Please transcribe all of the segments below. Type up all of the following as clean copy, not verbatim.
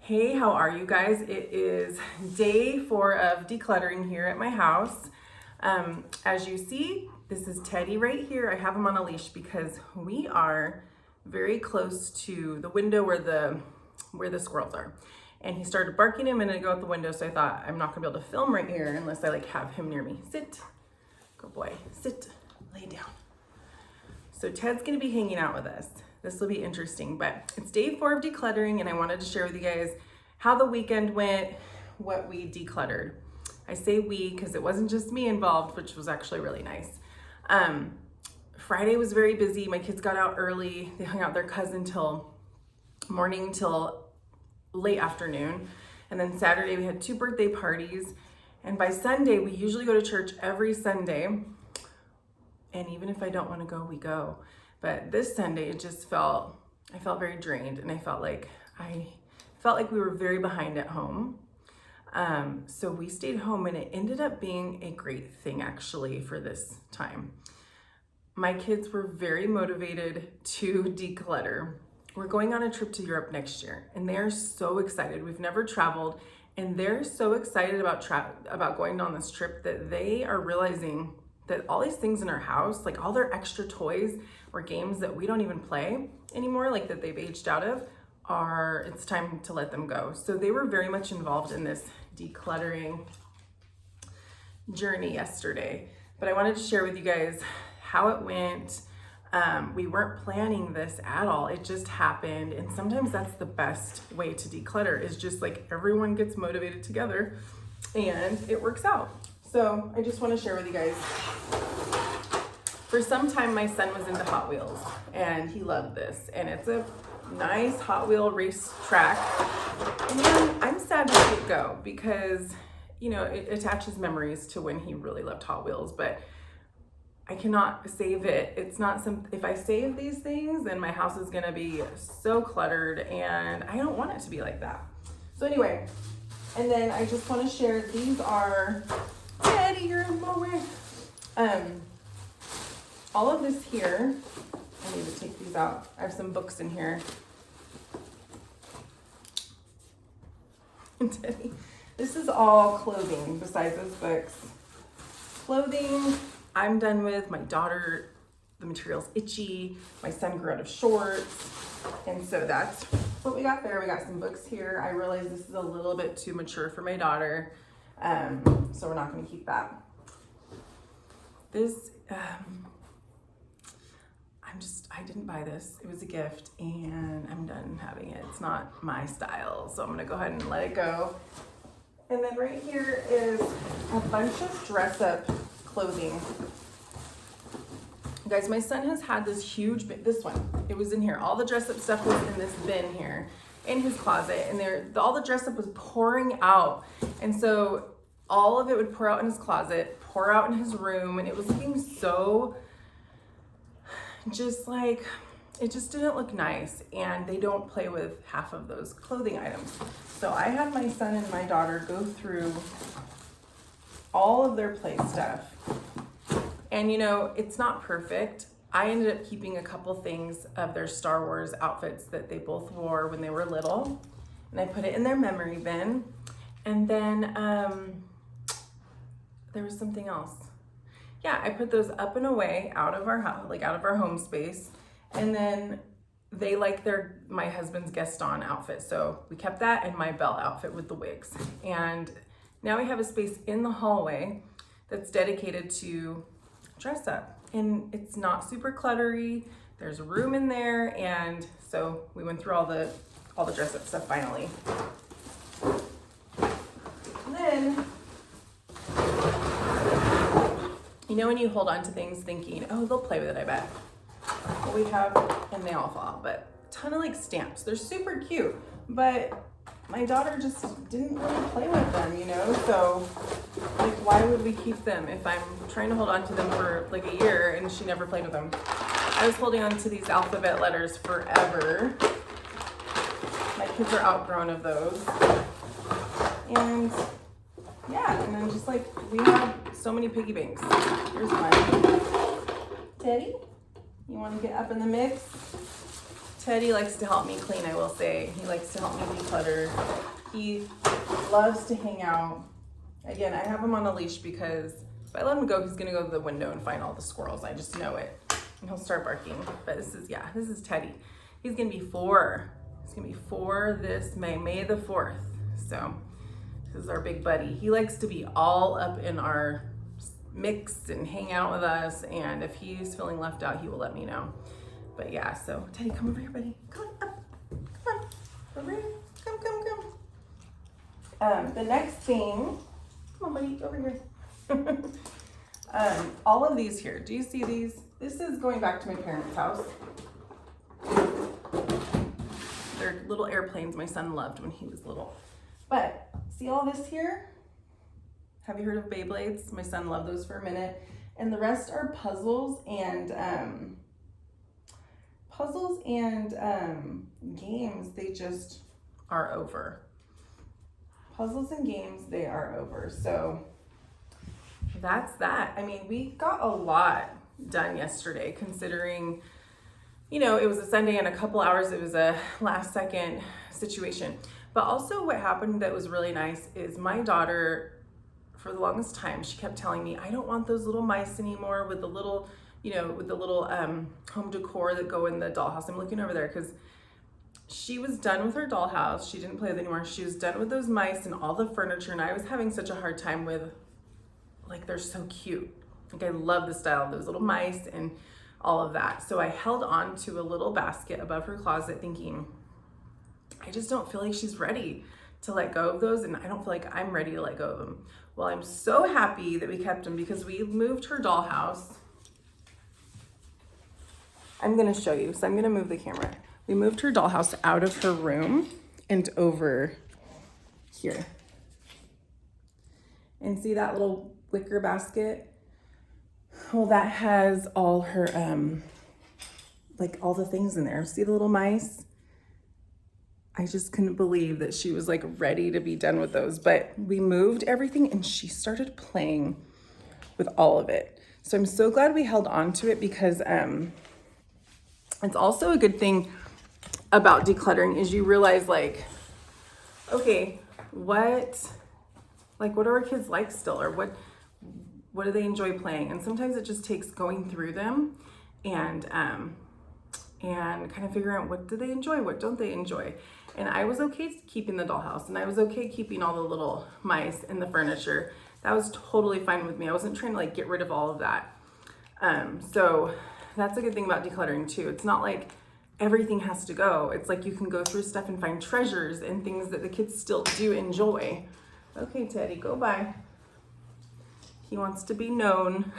Hey, how are you guys? It is day 4 of decluttering here at my house. As you see, this is Teddy right here. I have him on a leash because we are very close to the window where the squirrels are. And he started barking a minute ago at the window, so I thought I'm not gonna be able to film right here unless I have him near me. Sit, good boy, sit, lay down. So Ted's gonna be hanging out with us. This will be interesting, but it's day 4 of decluttering, and I wanted to share with you guys how the weekend went, what we decluttered. I say we because it wasn't just me involved, which was actually really nice. Friday was very busy. My kids got out early. They hung out with their cousin till morning till late afternoon. And then Saturday we had 2 birthday parties. And by Sunday, we usually go to church every Sunday. And even if I don't want to go, we go. But this Sunday, I felt very drained, and I felt like we were very behind at home. So we stayed home, and it ended up being a great thing actually for this time. My kids were very motivated to declutter. We're going on a trip to Europe next year, and they're so excited. We've never traveled, and they're so excited about going on this trip that they are realizing that all these things in our house, like all their extra toys or games that we don't even play anymore, like that they've aged out of, it's time to let them go. So they were very much involved in this decluttering journey yesterday. But I wanted to share with you guys how it went. We weren't planning this at all. It just happened. And sometimes that's the best way to declutter, is just like everyone gets motivated together and it works out. So I just want to share with you guys. For some time, my son was into Hot Wheels, and he loved this. And it's a nice Hot Wheel race track. And then I'm sad to see it go because, you know, it attaches memories to when he really loved Hot Wheels, but I cannot save it. If I save these things, then my house is gonna be so cluttered, and I don't want it to be like that. So anyway, and then I just want to share, these are, Teddy, you're in my way. All of this here, I need to take these out. I have some books in here. Teddy, this is all clothing besides those books. Clothing, I'm done with. My daughter, the material's itchy. My son grew out of shorts. And so that's what we got there. We got some books here. I realize this is a little bit too mature for my daughter. So we're not going to keep that. This, I didn't buy this. It was a gift, and I'm done having it. It's not my style, so I'm going to go ahead and let it go. And then right here is a bunch of dress-up clothing. You guys, my son has had this huge bin. This one, it was in here. All the dress-up stuff was in this bin here in his closet, and all the dress-up was pouring out. And so all of it would pour out in his closet, pour out in his room, and it was looking so just like, it just didn't look nice, and they don't play with half of those clothing items. So I had my son and my daughter go through all of their play stuff, and you know, it's not perfect. I ended up keeping a couple things of their Star Wars outfits that they both wore when they were little, and I put it in their memory bin. And then there was something else. Yeah, I put those up and away out of our house, like out of our home space. And then they like my husband's Gaston outfit. So we kept that, and my Belle outfit with the wigs. And now we have a space in the hallway that's dedicated to dress up. And it's not super cluttery. There's room in there. And so we went through all the dress up stuff finally. And then, you know, when you hold on to things thinking, oh, they'll play with it, I bet. Well, we have, and they all fall out, but a ton of like stamps. They're super cute, but my daughter just didn't really play with them, you know? So like, why would we keep them if I'm trying to hold on to them for like a year and she never played with them? I was holding on to these alphabet letters forever. My kids are outgrown of those. And yeah, and then just like, we have so many piggy banks. Here's one. Teddy, you want to get up in the mix? Teddy likes to help me clean, I will say. He likes to help me declutter. He loves to hang out. Again, I have him on a leash because if I let him go, he's gonna go to the window and find all the squirrels. I just know it. And he'll start barking. But this is Teddy. He's gonna be 4. He's gonna be 4 this May the 4th. So this is our big buddy. He likes to be all up in our mix and hang out with us. And if he's feeling left out, he will let me know. But yeah, so Teddy, come over here, buddy. Come on up. Come on. Over here. Come. The next thing, come on, buddy, over here. All of these here, do you see these? This is going back to my parents' house. They're little airplanes my son loved when he was little. But see all this here? Have you heard of Beyblades? My son loved those for a minute. And the rest are puzzles and games. They just are over. Puzzles and games, they are over. So that's that. I mean, we got a lot done yesterday considering, you know, it was a Sunday and a couple hours, it was a last second situation. But also what happened that was really nice is my daughter, for the longest time, she kept telling me, I don't want those little mice anymore with the little, you know, with the little home decor that go in the dollhouse. I'm looking over there because she was done with her dollhouse. She didn't play with it anymore. She was done with those mice and all the furniture. And I was having such a hard time with, like, they're so cute. Like, I love the style of those little mice and all of that. So I held on to a little basket above her closet thinking, I just don't feel like she's ready to let go of those. And I don't feel like I'm ready to let go of them. Well, I'm so happy that we kept them because we moved her dollhouse. I'm going to show you. So I'm going to move the camera. We moved her dollhouse out of her room and over here. And see that little wicker basket? Well, that has all her, like all the things in there. See the little mice? I just couldn't believe that she was like ready to be done with those. But we moved everything and she started playing with all of it. So I'm so glad we held on to it because it's also a good thing about decluttering is you realize like, okay, what do our kids like still, or what do they enjoy playing? And sometimes it just takes going through them and kind of figuring out what do they enjoy, what don't they enjoy. And I was okay keeping the dollhouse and I was okay keeping all the little mice and the furniture. That was totally fine with me. I wasn't trying to like get rid of all of that. So that's a good thing about decluttering too. It's not like everything has to go. It's like you can go through stuff and find treasures and things that the kids still do enjoy. Okay, Teddy, go by. He wants to be known.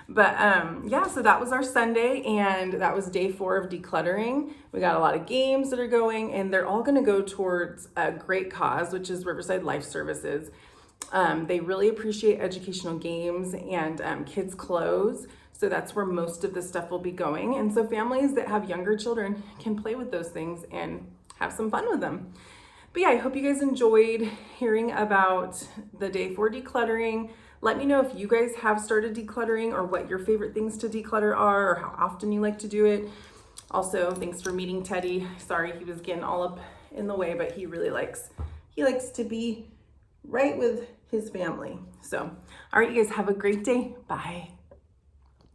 But yeah, so that was our Sunday and that was day 4 of decluttering. We got a lot of games that are going and they're all gonna go towards a great cause, which is Riverside Life Services. They really appreciate educational games and kids' clothes. So that's where most of the stuff will be going. And so families that have younger children can play with those things and have some fun with them. But yeah, I hope you guys enjoyed hearing about the day 4 decluttering. Let me know if you guys have started decluttering or what your favorite things to declutter are or how often you like to do it. Also, thanks for meeting Teddy. Sorry he was getting all up in the way, but he likes to be right with his family. So, all right, you guys have a great day. Bye.